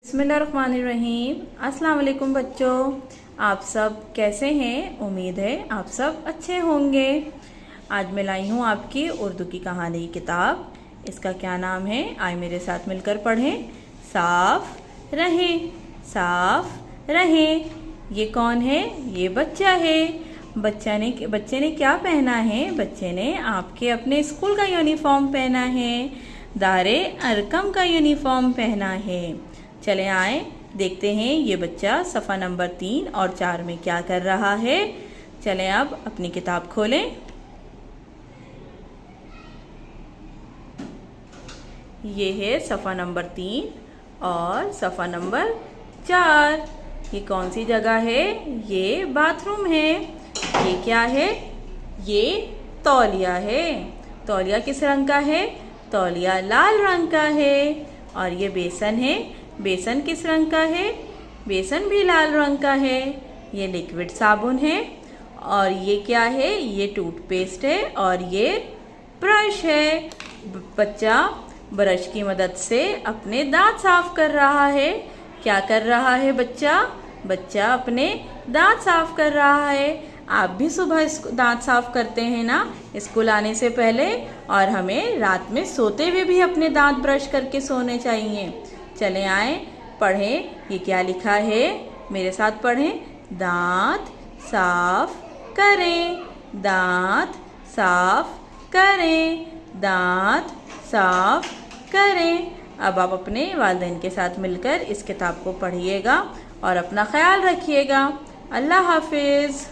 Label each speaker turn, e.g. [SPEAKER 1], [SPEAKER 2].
[SPEAKER 1] बिस्मिल्लाहिर्रहमानिर्रहीम। अस्सलाम वालेकुम बच्चों, आप सब कैसे हैं? उम्मीद है आप सब अच्छे होंगे। आज मैं लाई हूँ आपकी उर्दू की कहानी की किताब। इसका क्या नाम है? आए मेरे साथ मिलकर पढ़ें। साफ रहें, साफ रहें। ये कौन है? ये बच्चा है। बच्चे ने क्या पहना है? बच्चे ने आपके अपने स्कूल का यूनिफॉर्म पहना है, दारे अरकम का यूनिफॉर्म पहना है। चले आए देखते हैं ये बच्चा सफ़ा नंबर 3 और 4 में क्या कर रहा है। चलें अब अपनी किताब खोलें। ये है सफ़ा नंबर 3 और सफ़ा नंबर 4। ये कौन सी जगह है? ये बाथरूम है। ये क्या है? ये तौलिया है। तौलिया किस रंग का है? तौलिया लाल रंग का है। और ये बेसन है। बेसन किस रंग का है? बेसन भी लाल रंग का है। ये लिक्विड साबुन है। और ये क्या है? ये टूथपेस्ट है और ये ब्रश है। बच्चा ब्रश की मदद से अपने दांत साफ कर रहा है। क्या कर रहा है बच्चा? बच्चा अपने दांत साफ कर रहा है। आप भी सुबह दांत साफ करते हैं ना, स्कूल आने से पहले। और हमें रात में सोते हुए भी अपने दांत ब्रश करके सोने चाहिए। चले आए पढ़ें। ये क्या लिखा है? मेरे साथ पढ़ें। दांत साफ करें, दांत साफ करें, दांत साफ करें। अब आप अपने वालिदैन के साथ मिलकर इस किताब को पढ़िएगा और अपना ख्याल रखिएगा। अल्लाह हाफिज़।